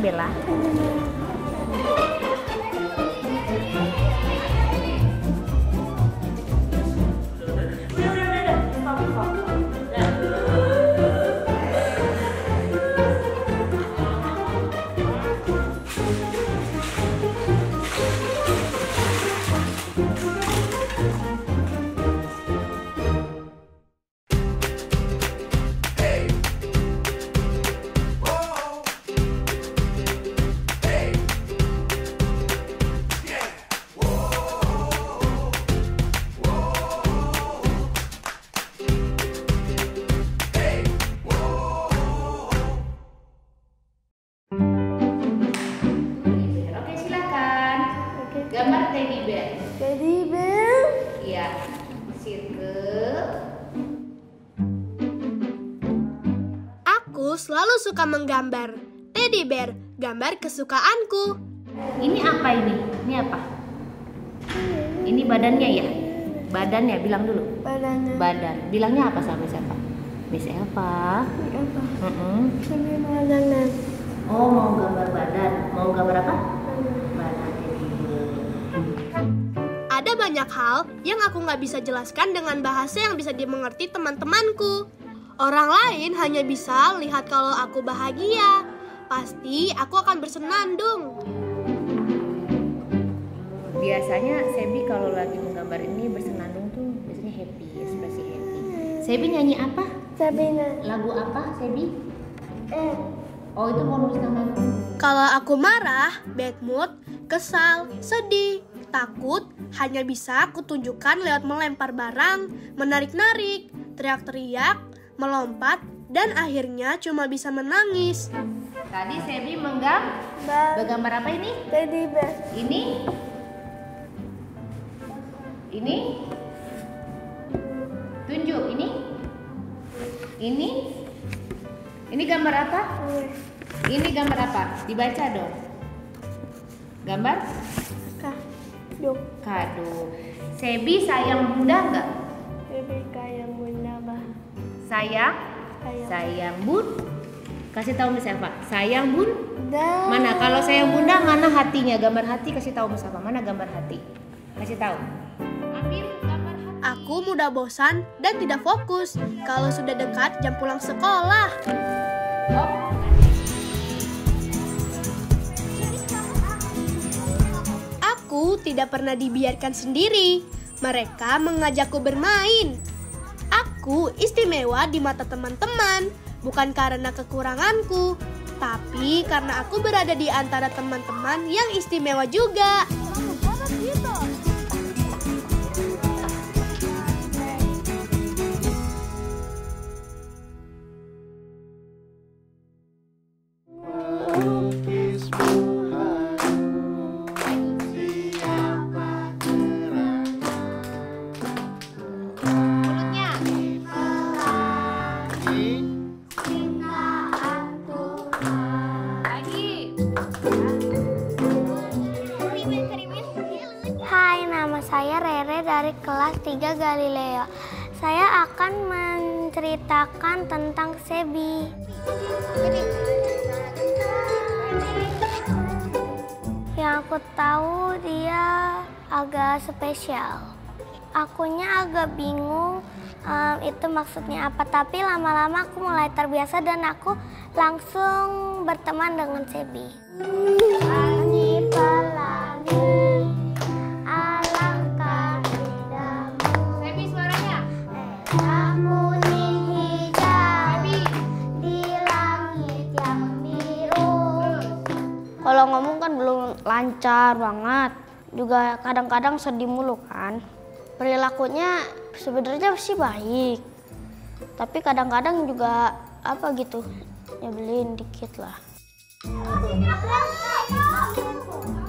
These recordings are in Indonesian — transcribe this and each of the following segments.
Bella? Gambar teddy bear. Teddy bear? Iya. Circle. Aku selalu suka menggambar. Teddy bear, gambar kesukaanku. Ini apa ini? Ini apa? Ini badannya ya? Badannya, bilang dulu. Badannya. Badan. Bilangnya apa sama siapa? Miss Eva. Apa? Mm-mm. Badannya. Oh, mau gambar badan. Mau gambar apa? Badan teddy bear. Ada banyak hal yang aku nggak bisa jelaskan dengan bahasa yang bisa dimengerti teman-temanku. Orang lain hanya bisa lihat kalau aku bahagia. Pasti aku akan bersenandung. Biasanya Sebi kalau lagi menggambar ini bersenandung tuh biasanya happy, ekspresi happy. Sebi nyanyi apa? Sabina. Lagu apa, Sebi? Oh, itu mau nulis nama. Kalau aku marah, bad mood, kesal, sedih, takut, hanya bisa aku tunjukkan lewat melempar barang, menarik-narik, teriak-teriak, melompat, dan akhirnya cuma bisa menangis. Tadi Sebi menggambar apa ini? Teddy bear. Ini? Ini? Tunjuk, ini? Ini? Ini gambar apa? Ini gambar apa? Dibaca dong. Gambar? Kado. Sebi sayang bunda nggak? Sebi kayak bunda bah. Sayang? Sayang bun. Kasih tahu Miss Eva. Sayang bun. Mana? Kalau sayang bunda mana hatinya? Gambar hati kasih tahu Miss Eva. Mana gambar hati? Kasih tahu. Ambil gambar hati. Aku mudah bosan dan tidak fokus kalau sudah dekat jam pulang sekolah. Oh. Aku tidak pernah dibiarkan sendiri. Mereka mengajakku bermain. Aku istimewa di mata teman-teman, bukan karena kekuranganku, tapi karena aku berada di antara teman-teman yang istimewa juga. Hai, nama saya Rere dari kelas 3 Galileo. Saya akan menceritakan tentang Sebi. Yang aku tahu dia agak spesial. Akunya agak bingung itu maksudnya apa, tapi lama-lama aku mulai terbiasa dan aku langsung berteman dengan Sebi. Pelangi, alangkah indahmu. Sebi suaranya. Kuning hijau di langit yang biru. Kalau ngomong kan belum lancar banget, juga kadang-kadang sedih mulu kan. Perilakunya sebenarnya sih baik, tapi kadang-kadang juga apa gitu, nyebelin dikit lah.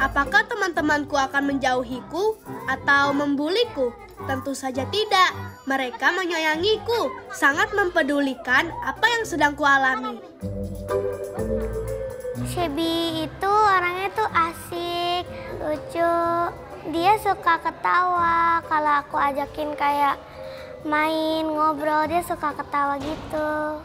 Apakah teman-temanku akan menjauhiku atau membuliku? Tentu saja tidak. Mereka menyayangiku, sangat mempedulikan apa yang sedang kualami. Sebi itu orangnya tuh asik, lucu. Dia suka ketawa. Kalau aku ajakin kayak main, ngobrol, dia suka ketawa gitu.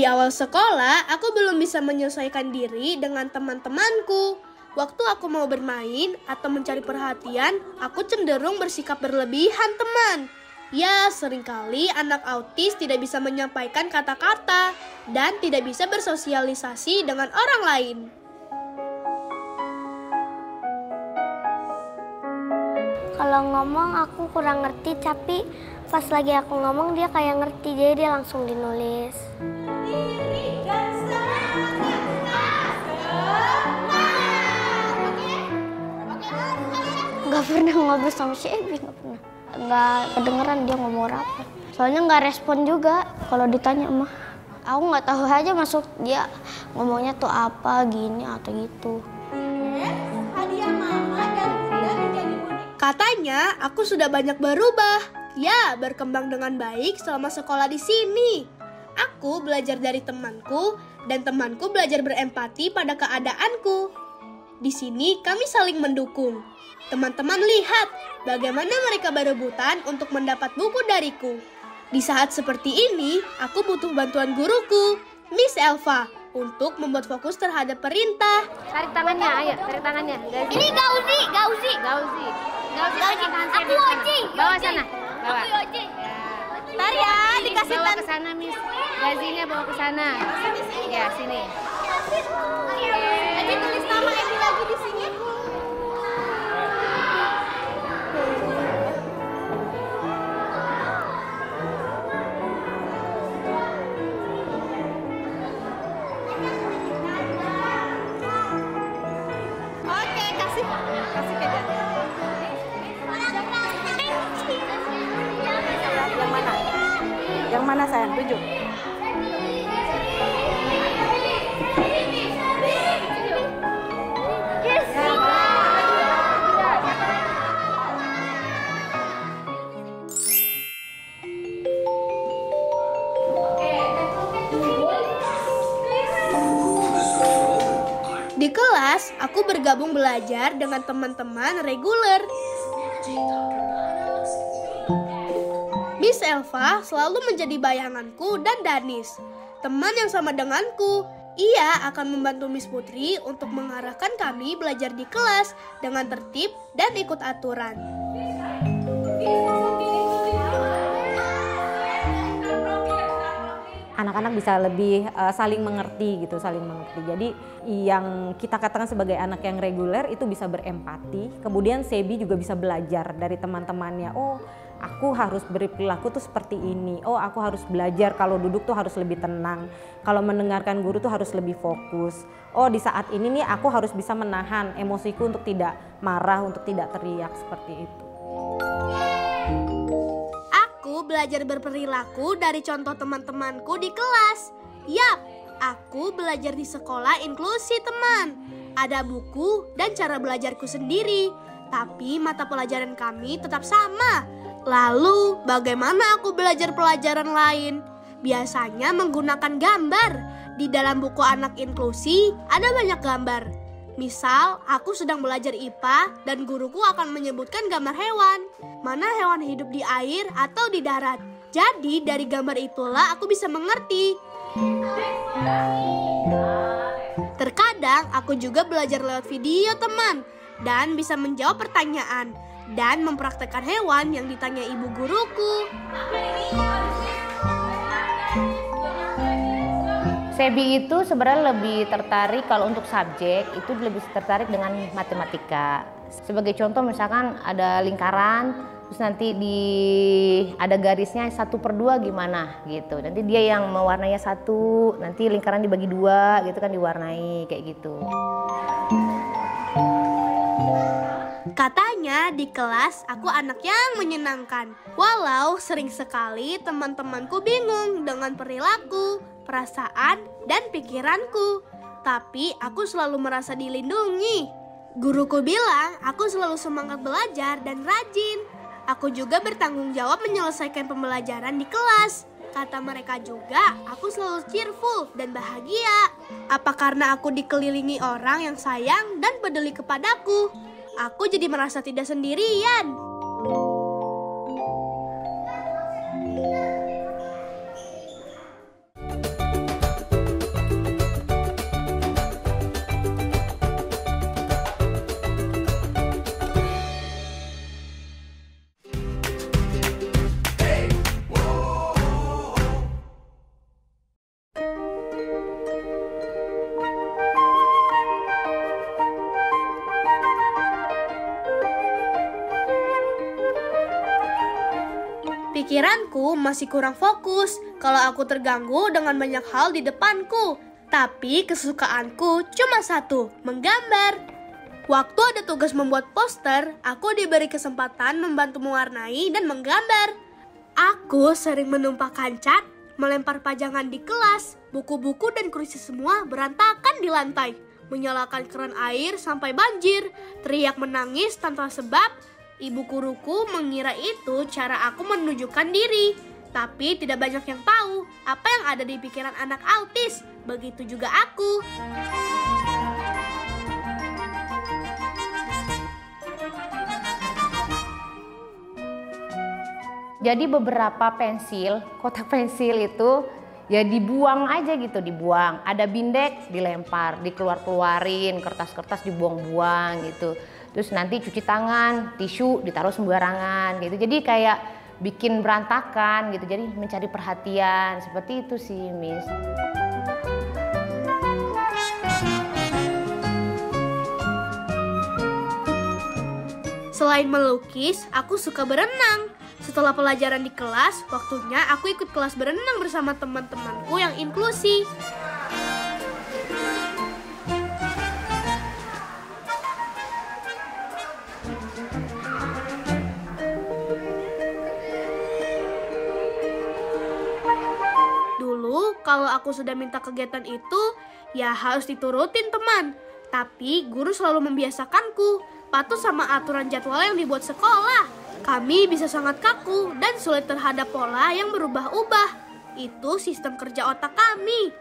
Di awal sekolah, aku belum bisa menyesuaikan diri dengan teman-temanku. Waktu aku mau bermain atau mencari perhatian, aku cenderung bersikap berlebihan, teman. Ya, seringkali anak autis tidak bisa menyampaikan kata-kata dan tidak bisa bersosialisasi dengan orang lain. Kalau ngomong aku kurang ngerti, tapi pas lagi aku ngomong dia kayak ngerti, jadi dia langsung dinulis. Gak pernah ngobrol sama si Ebi, gak pernah. Gak kedengeran dia ngomong apa. Soalnya gak respon juga kalau ditanya mah. Aku gak tahu aja masuk dia ngomongnya tuh apa, gini atau gitu. Katanya aku sudah banyak berubah. Ya, berkembang dengan baik selama sekolah di sini. Aku belajar dari temanku dan temanku belajar berempati pada keadaanku. Di sini kami saling mendukung. Teman-teman lihat bagaimana mereka berebutan untuk mendapat buku dariku. Di saat seperti ini, aku butuh bantuan guruku, Miss Elva, untuk membuat fokus terhadap perintah. Tarik tangannya, ayo, tarik tangannya. Ini Gauzi. Gauzi. Aku Oji. Bawa sana. Bawa. Aku Oji. Tarik ya, dikasih Bawa ke sana, Miss. Gazinya bawa ke sana. Ya, sini. Oji tulis nama Ebi lagi di sini. Oke, kasih ke dia. Yang mana sayang? 7. Di kelas, aku bergabung belajar dengan teman-teman reguler. Miss Elva selalu menjadi bayanganku dan Danis, teman yang sama denganku. Ia akan membantu Miss Putri untuk mengarahkan kami belajar di kelas dengan tertib dan ikut aturan. Anak-anak bisa lebih saling mengerti gitu, saling mengerti. Jadi yang kita katakan sebagai anak yang reguler itu bisa berempati. Kemudian Sebi juga bisa belajar dari teman-temannya. Oh, aku harus berperilaku tuh seperti ini. Oh, aku harus belajar kalau duduk tuh harus lebih tenang. Kalau mendengarkan guru tuh harus lebih fokus. Oh, di saat ini nih aku harus bisa menahan emosiku untuk tidak marah, untuk tidak teriak seperti itu. Aku belajar berperilaku dari contoh teman-temanku di kelas. Yap, aku belajar di sekolah inklusi, teman. Ada buku dan cara belajarku sendiri, tapi mata pelajaran kami tetap sama. Lalu, bagaimana aku belajar pelajaran lain? Biasanya menggunakan gambar. Di dalam buku anak inklusi ada banyak gambar. Misal, aku sedang belajar IPA dan guruku akan menyebutkan gambar hewan. Mana hewan hidup di air atau di darat. Jadi, dari gambar itulah aku bisa mengerti. Terkadang, aku juga belajar lewat video, teman. Dan bisa menjawab pertanyaan. Dan mempraktekkan hewan yang ditanya ibu guruku. Sebi itu sebenarnya lebih tertarik kalau untuk subjek itu lebih tertarik dengan matematika. Sebagai contoh misalkan ada lingkaran, terus nanti ada garisnya 1/2 gimana gitu. Nanti dia yang mewarnainya 1, nanti lingkaran dibagi 2 gitu kan, diwarnai kayak gitu. Katanya di kelas aku anak yang menyenangkan. Walau sering sekali teman-temanku bingung dengan perilaku, perasaan, dan pikiranku. Tapi aku selalu merasa dilindungi. Guruku bilang aku selalu semangat belajar dan rajin. Aku juga bertanggung jawab menyelesaikan pembelajaran di kelas. Kata mereka juga, aku selalu cheerful dan bahagia. Apa karena aku dikelilingi orang yang sayang dan peduli kepadaku? Aku jadi merasa tidak sendirian. Pikiranku masih kurang fokus kalau aku terganggu dengan banyak hal di depanku. Tapi kesukaanku cuma satu, menggambar. Waktu ada tugas membuat poster, aku diberi kesempatan membantu mewarnai dan menggambar. Aku sering menumpahkan cat, melempar pajangan di kelas, buku-buku dan kursi semua berantakan di lantai, menyalakan keran air sampai banjir, teriak menangis tanpa sebab. Ibu guruku mengira itu cara aku menunjukkan diri. Tapi tidak banyak yang tahu apa yang ada di pikiran anak autis. Begitu juga aku. Jadi beberapa pensil, kotak pensil itu ya dibuang aja gitu, dibuang. Ada bindeks dilempar, dikeluarin, kertas-kertas dibuang-buang gitu. Terus nanti cuci tangan, tisu ditaruh sembarangan gitu. Jadi kayak bikin berantakan gitu. Jadi mencari perhatian, seperti itu sih, Miss. Selain melukis, aku suka berenang. Setelah pelajaran di kelas, waktunya aku ikut kelas berenang bersama teman-temanku yang inklusi. Dulu, kalau aku sudah minta kegiatan itu, ya harus diturutin teman. Tapi guru selalu membiasakanku patuh sama aturan jadwal yang dibuat sekolah. Kami bisa sangat kaku dan sulit terhadap pola yang berubah-ubah. Itu sistem kerja otak kami.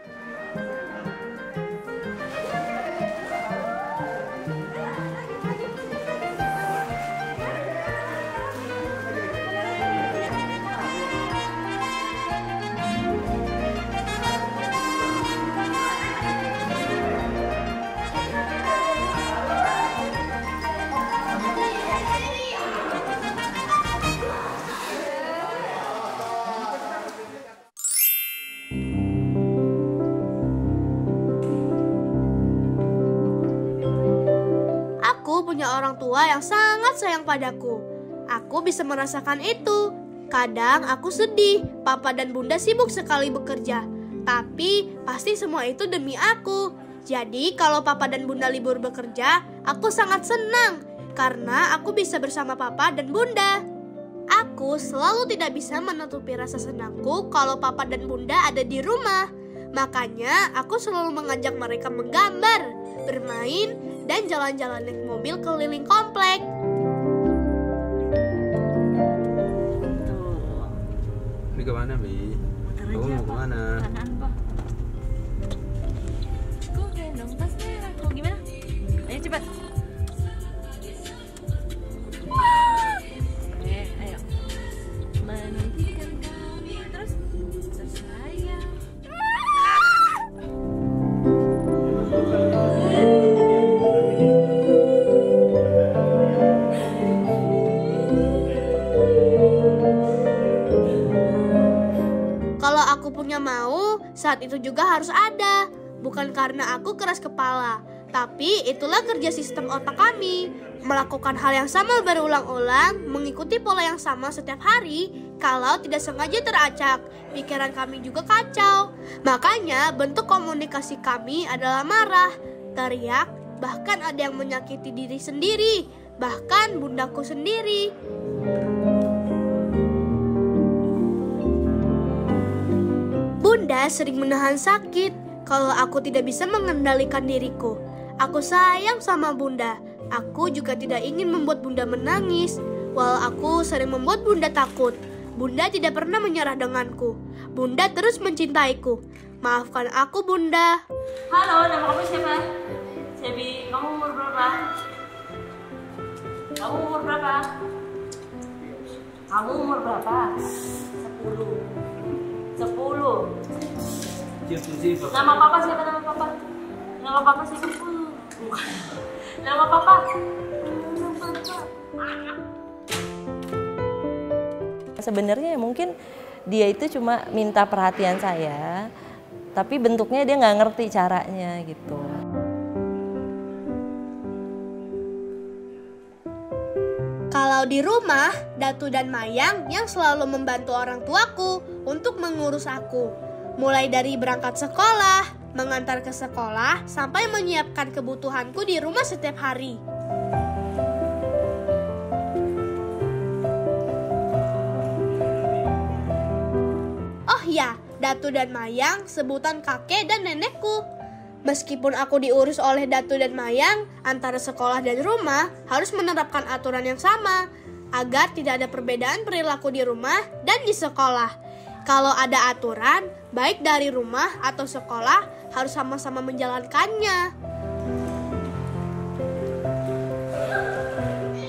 Punya orang tua yang sangat sayang padaku. Aku bisa merasakan itu. Kadang aku sedih, papa dan bunda sibuk sekali bekerja. Tapi pasti semua itu demi aku. Jadi kalau papa dan bunda libur bekerja, aku sangat senang karena aku bisa bersama papa dan bunda. Aku selalu tidak bisa menutupi rasa senangku kalau papa dan bunda ada di rumah. Makanya aku selalu mengajak mereka menggambar, bermain, dan jalan-jalan naik mobil keliling komplek. Ini kemana, Bi? Kamu mau kemana? Kanan, Pak. Kok gendong tas merah? Kok gimana? Ayo cepat. Ayo. Menantikan kami terus tersayang. Kalau aku punya mau, saat itu juga harus ada. Bukan karena aku keras kepala, tapi itulah kerja sistem otak kami. Melakukan hal yang sama berulang-ulang, mengikuti pola yang sama setiap hari. Kalau tidak sengaja teracak, pikiran kami juga kacau. Makanya bentuk komunikasi kami adalah marah, teriak, bahkan ada yang menyakiti diri sendiri, bahkan bundaku sendiri. Bunda sering menahan sakit kalau aku tidak bisa mengendalikan diriku. Aku sayang sama bunda. Aku juga tidak ingin membuat bunda menangis. Walau aku sering membuat bunda takut, bunda tidak pernah menyerah denganku. Bunda terus mencintaiku. Maafkan aku, bunda. Halo, nama kamu siapa? Sebi, kamu umur berapa? Kamu umur berapa? Kamu umur berapa? 10. Nama papa siapa? Nama papa? Nama papa siapa? Bukan. Nama papa? Sebenarnya mungkin dia itu cuma minta perhatian saya, tapi bentuknya dia nggak ngerti caranya gitu. Kalau Kalau di rumah, Datu dan Mayang yang selalu membantu orang tuaku untuk mengurus aku. Mulai dari berangkat sekolah, mengantar ke sekolah, sampai menyiapkan kebutuhanku di rumah setiap hari. Oh ya, Datu dan Mayang sebutan kakek dan nenekku. Meskipun aku diurus oleh Datu dan Mayang, antara sekolah dan rumah harus menerapkan aturan yang sama agar tidak ada perbedaan perilaku di rumah dan di sekolah. Kalau ada aturan, baik dari rumah atau sekolah, harus sama-sama menjalankannya.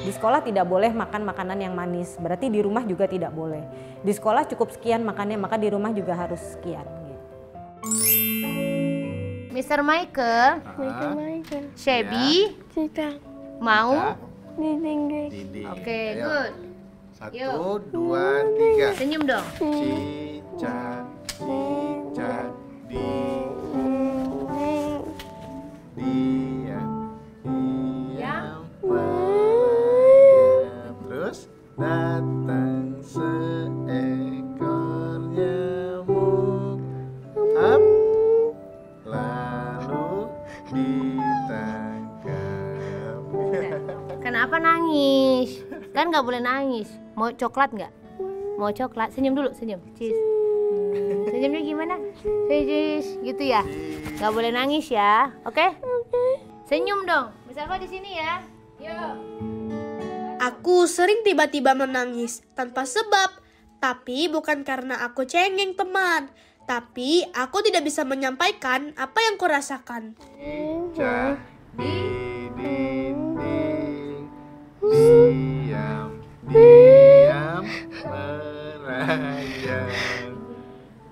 Di sekolah tidak boleh makan makanan yang manis, berarti di rumah juga tidak boleh. Di sekolah cukup sekian makannya, maka di rumah juga harus sekian. Gitu. Mr. Michael, Shelby, mau? Oke, good. 1, 2, 3. Senyum dong. Cicak, cicak, diam, terus datang seekor nyamuk, up, lalu ditangkap. Kenapa nangis? Kan nggak boleh nangis. Mau coklat nggak? Mau coklat? Senyum dulu, senyum. Cheese. Senyumnya gimana? Cheese, gitu ya. Nggak boleh nangis ya, oke? Senyum dong. Misalnya di sini ya. Yuk. Aku sering tiba-tiba menangis tanpa sebab, tapi bukan karena aku cengeng teman. Tapi aku tidak bisa menyampaikan apa yang kurasakan. Cicak di dinding, diam, diam, merayap,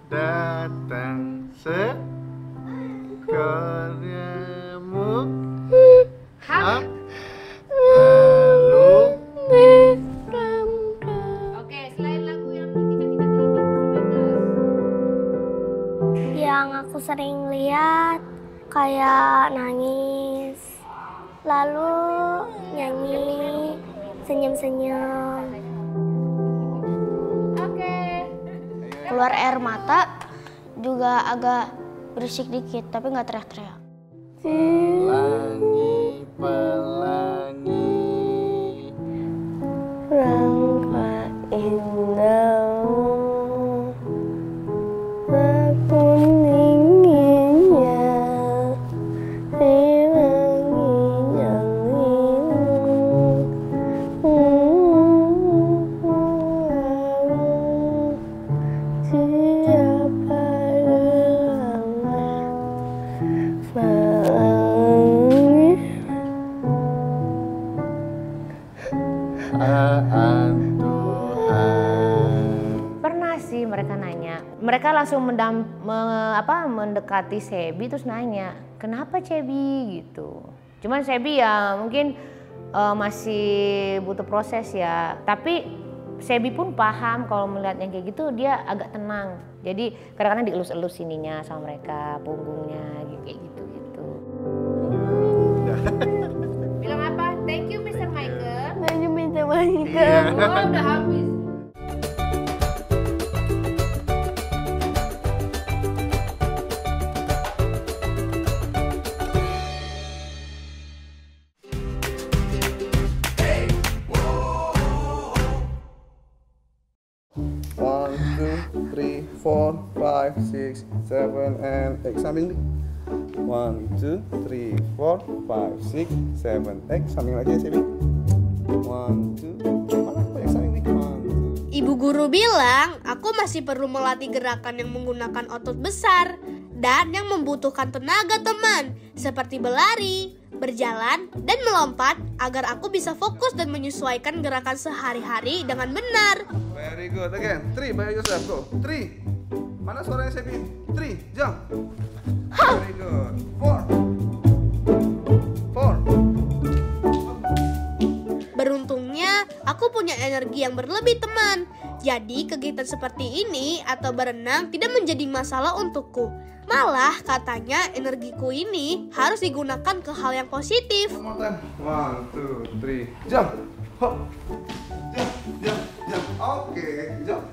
datang seekor nyamuk, up, lalu Oke, selain lagu yang Yang aku sering lihat kayak nangis, lalu nyanyi, senyum-senyum. Keluar air mata juga agak berisik dikit, tapi nggak teriak-teriak. pelangi, pelangi, Langkah indahmu, aku inginnya hilangi yang siapa pelangi. Tuhan. Pernah sih mereka nanya. Mereka langsung mendekati Shelby terus nanya, "Kenapa Shelby?" gitu. Cuman Shelby ya mungkin masih butuh proses ya. Tapi Shelby pun paham kalau melihat yang kayak gitu dia agak tenang. Jadi kadang-kadang dielus-elus sininya sama mereka, punggungnya kayak gitu-gitu. Bilang apa? Thank you Mr. Michael. Nanya minta Michael. Oh, udah habis. One, two, three, 4, 5, 6, 7, and 8. Samping dik. 1, 2, 3, 4, 5, 6, 7, 8. Samping lagi ya Shelby. 1, 2, mana banyak samping dik. 1, 2. Ibu guru bilang aku masih perlu melatih gerakan yang menggunakan otot besar dan yang membutuhkan tenaga teman, seperti berlari, berjalan, dan melompat agar aku bisa fokus dan menyesuaikan gerakan sehari-hari dengan benar. Very good. Again. 3 by yourself. Go. 3. Mana suaranya Shelby? 3. Jump. Very good. 4. 4. Beruntungnya, aku punya energi yang berlebih teman. Jadi kegiatan seperti ini atau berenang tidak menjadi masalah untukku. Malah katanya energiku ini harus digunakan ke hal yang positif. One more time. 1, 2, 3. Jump. Hop. Jump, jump. Oke, jump.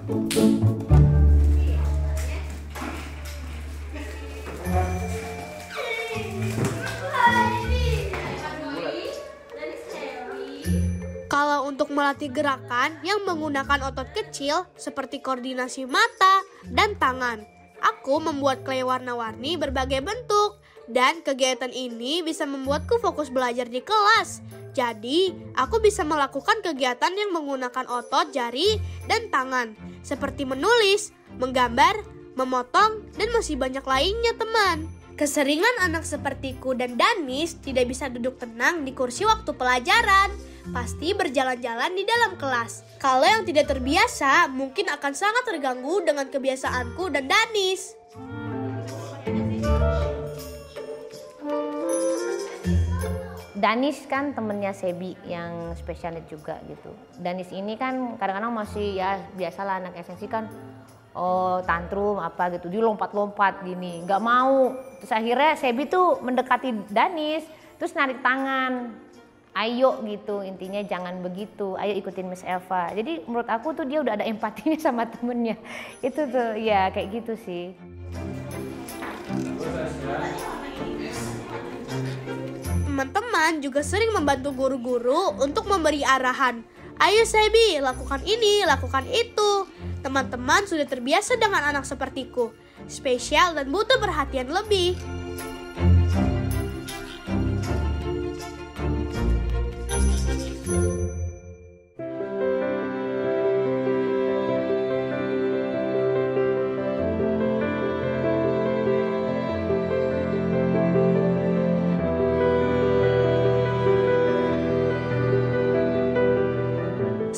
Kalau untuk melatih gerakan yang menggunakan otot kecil seperti koordinasi mata dan tangan, aku membuat clay warna-warni berbagai bentuk. Dan kegiatan ini bisa membuatku fokus belajar di kelas. Jadi, aku bisa melakukan kegiatan yang menggunakan otot jari dan tangan, seperti menulis, menggambar, memotong, dan masih banyak lainnya, teman. Keseringan anak sepertiku dan Danis tidak bisa duduk tenang di kursi waktu pelajaran. Pasti berjalan-jalan di dalam kelas. Kalau yang tidak terbiasa, mungkin akan sangat terganggu dengan kebiasaanku dan Danis. Danis kan temennya Sebi yang special need juga gitu. Danis ini kan kadang-kadang masih ya biasalah anak esensi kan tantrum apa gitu, dia lompat-lompat gini, nggak mau. Terus akhirnya Sebi tuh mendekati Danis, terus narik tangan, ayo gitu, intinya jangan begitu, ayo ikutin Miss Eva. Jadi menurut aku tuh dia udah ada empatinya sama temennya, itu tuh ya kayak gitu sih. Teman-teman juga sering membantu guru-guru untuk memberi arahan. Ayo Sebi, lakukan ini, lakukan itu. Teman-teman sudah terbiasa dengan anak sepertiku, spesial dan butuh perhatian lebih.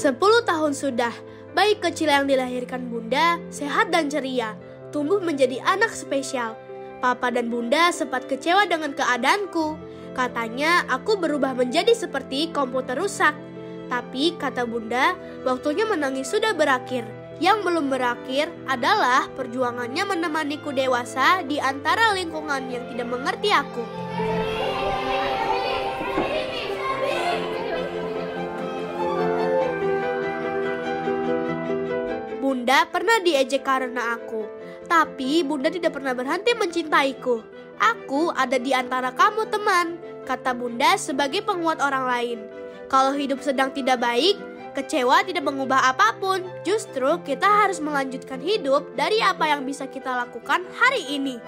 10 tahun sudah, bayi kecil yang dilahirkan Bunda sehat dan ceria, tumbuh menjadi anak spesial. Papa dan Bunda sempat kecewa dengan keadaanku. Katanya aku berubah menjadi seperti komputer rusak. Tapi kata Bunda, waktunya menangis sudah berakhir. Yang belum berakhir adalah perjuangannya menemaniku dewasa di antara lingkungan yang tidak mengerti aku. Bunda pernah diejek karena aku, tapi Bunda tidak pernah berhenti mencintaiku. Aku ada di antara kamu teman, kata Bunda sebagai penguat orang lain. Kalau hidup sedang tidak baik, kecewa tidak mengubah apapun. Justru kita harus melanjutkan hidup dari apa yang bisa kita lakukan hari ini.